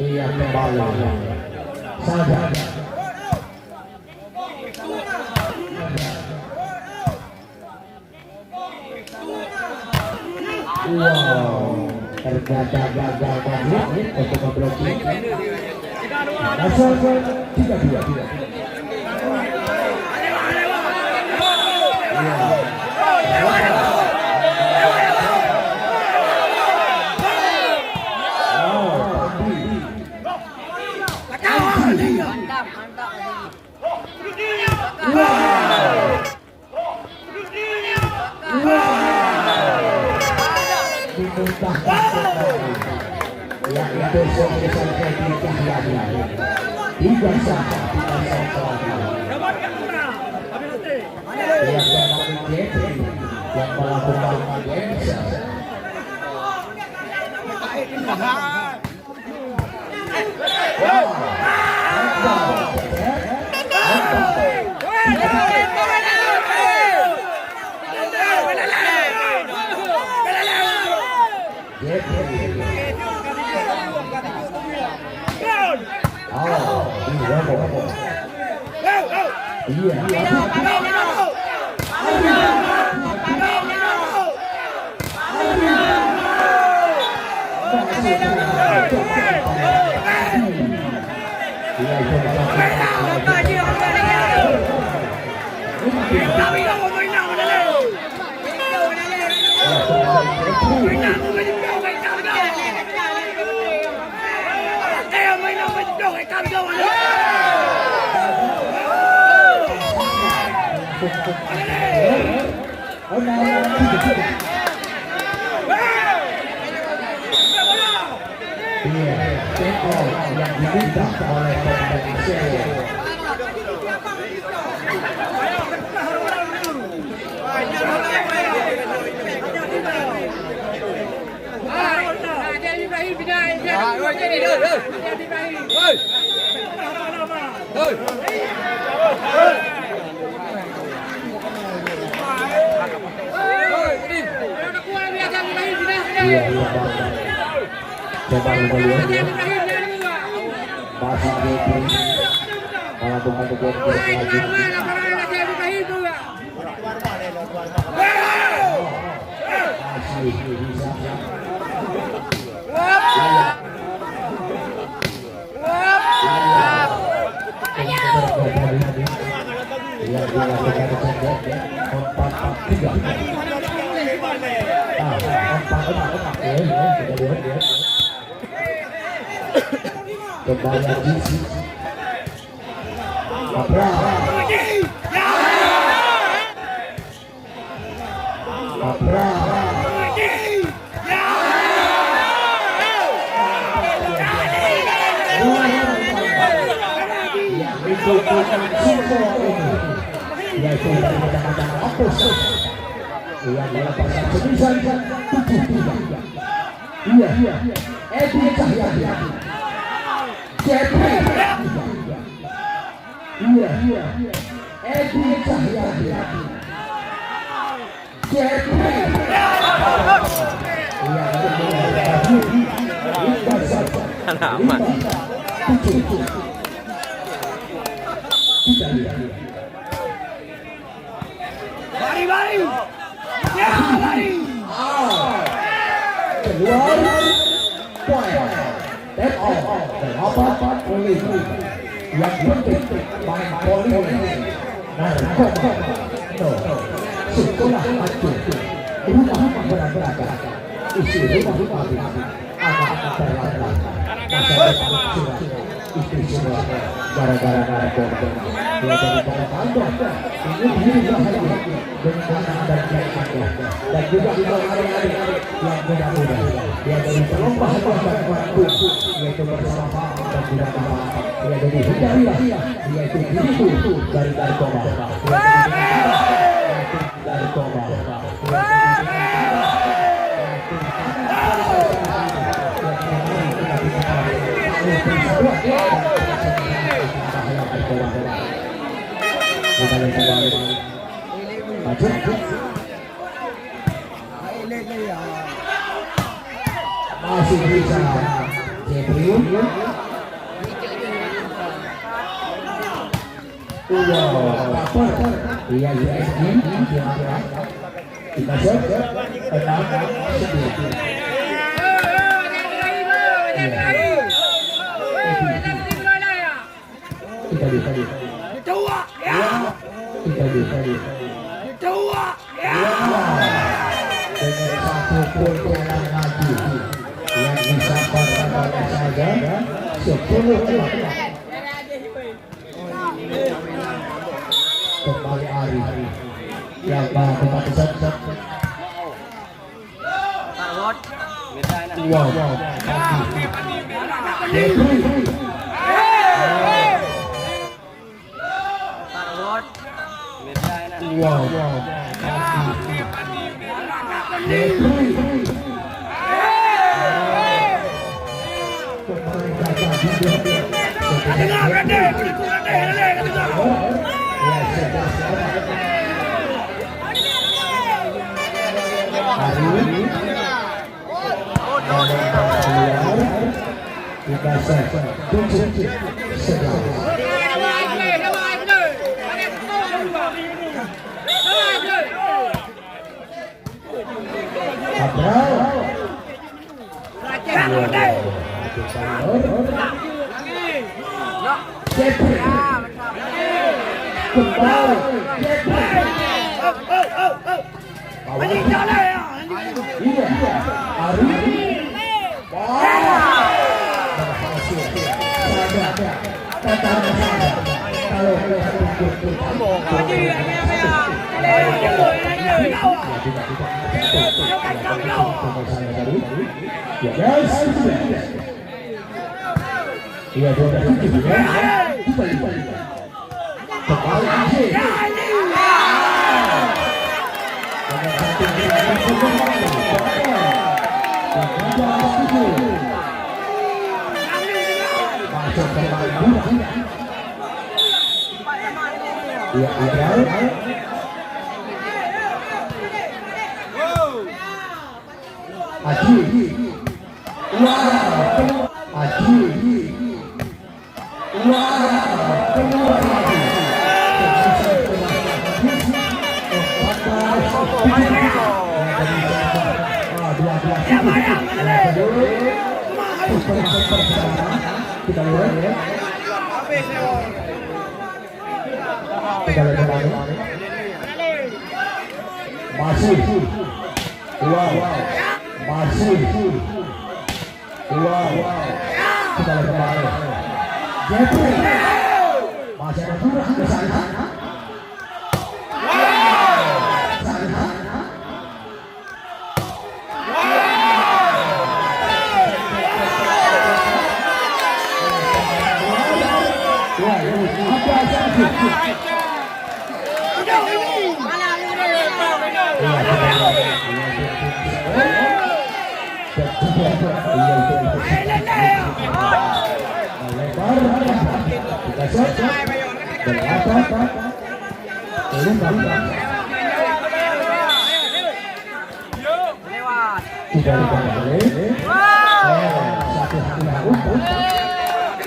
Ia kembali saja. Wow, ternyata gagal banget untuk memblokir. Dasar 3-2. Yang diminta oleh pemain Persela. Coba melihat masih melakukan kembali Jisi Abra yang itu yaitu dari kacamata Apus yang melepaskan sebisa 7-3. Iya Edi Cahyadi Jepri iya Edi Cahyadi Jepri aman. Bari ya bari keluar poin tap out dan apa poli yang penting main poli narkoba sekolah hancur rumah berantakan isi rumah anak-anak berlari masa depan sudah itu semua gara-gara narkoba dia jadi pengetahuan ini juga hanya dengan dan dan juga adik-adik yang muda-muda dia jadi perlombaan waktu yaitu bersama dan tidak kalah dia jadi hidayah yaitu itu dari narkoba dari narkoba Masih bisa Jebriun. Iya USG kita set tenang dengan satu poin lagi yang bisa oleh saja 10 kembali Ari yang tempat set wow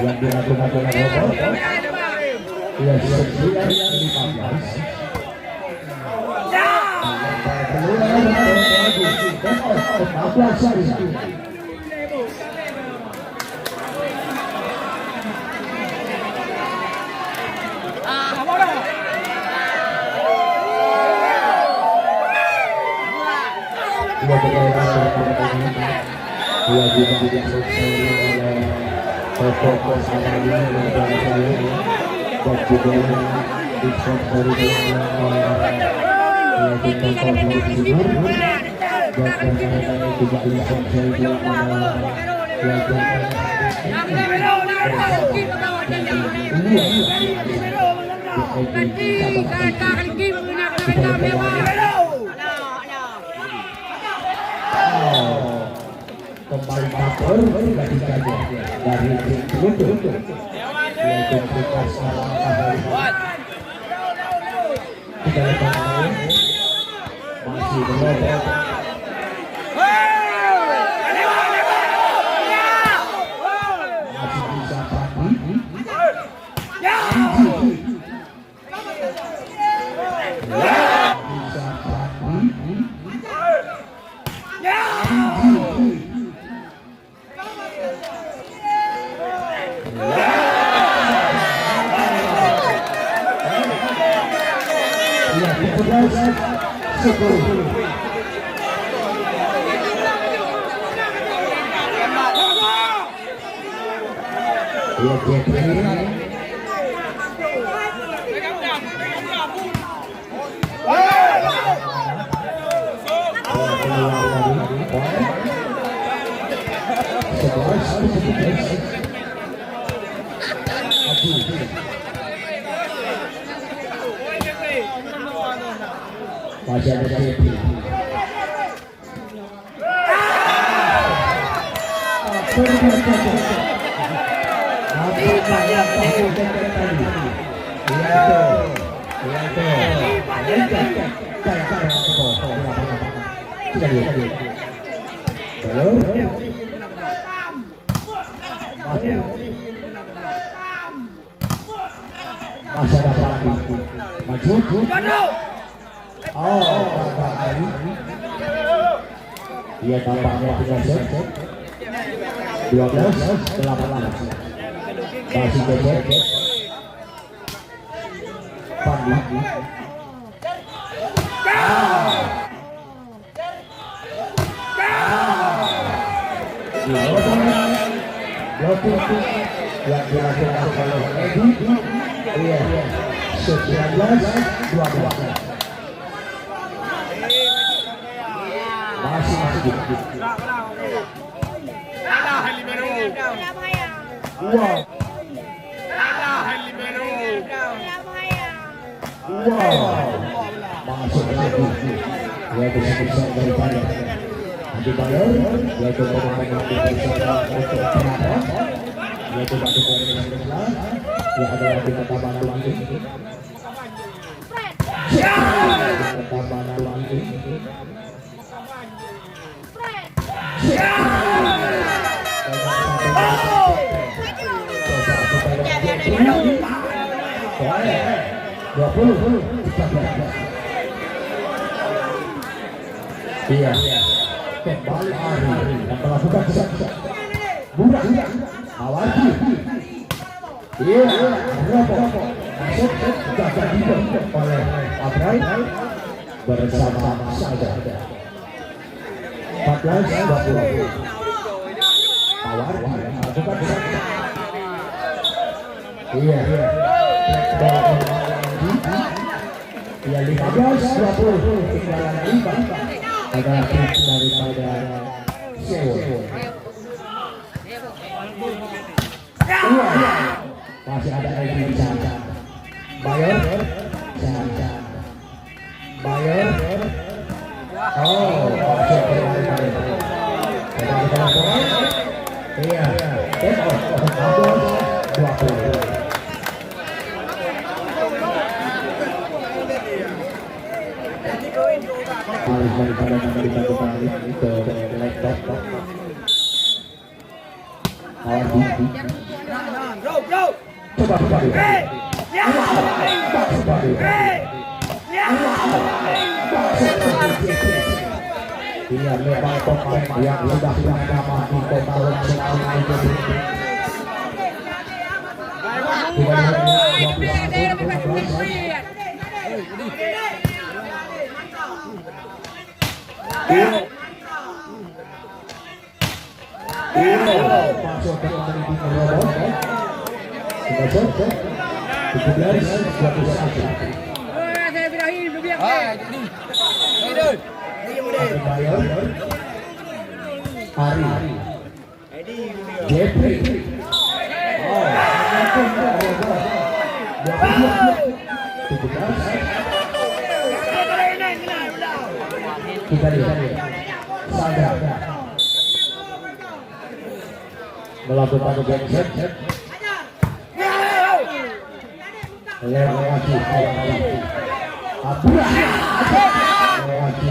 yang dilakukan oleh Robot ya sekian 15 Ganti, kakak lagi menggunakan kembali kabur dari jaga dari Guntur yaitu Prikas Alangkah tidak lepas masih berlomba masih bisa Pandi masih ada Cepi. Masih ada Pandi maju. Oh, dia tampaknya tinggal set 12-8 masih cecek Pandi yang dilakukan oleh Edi 19-12 masih wow masuk lagi yaitu sebesar daripada Adi Bayor yaitu pemain yang dipersiapkan untuk penata yaitu Batu Kori yang benar yang ada di kota Banawangi kota Banawangi iya kembali Ari yang melakukan burak Awati iya Robo masuk jaga dibuat oleh Abrai bersama saja 14-20 Awar melakukan iya ya 15-20 tinggalan 5 ada trik daripada Sewo masih ada lagi di sana Bayor Bayor oh masuk ke dalam iya take off 20 daripada kita balik ke laptop coba ini memang pemain yang sudah nama di kota masuk ke dalam di robot. Kita cek 17-21. Ari Jeffrey kita lihat Sandra melakukan geser lewati Abdullah lewati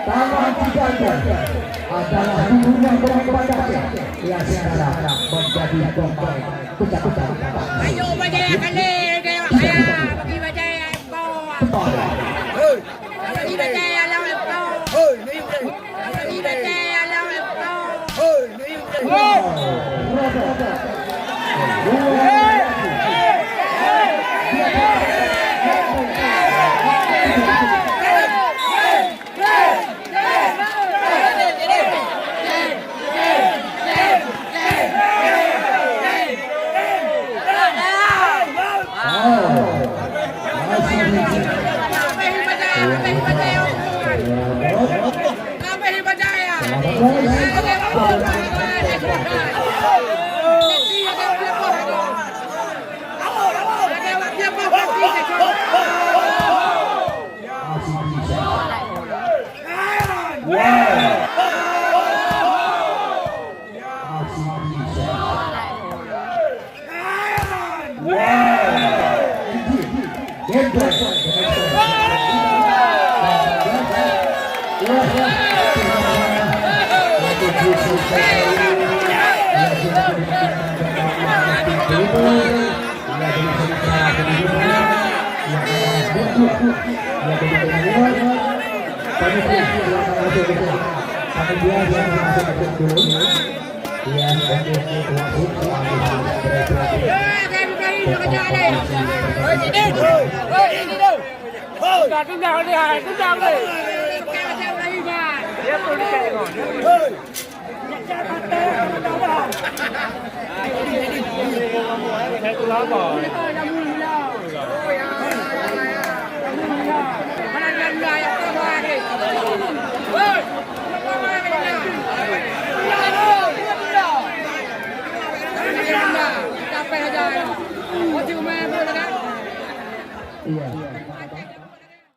tangan tiga adalah hubungan berkepada yang sekarang menjadi pemain kucak-kucak. Ayo Bajaya kali, bagi Bajaya ekor. Bagi Bajaya lawan ekor. Bagi Bajaya lawan ekor. Iya.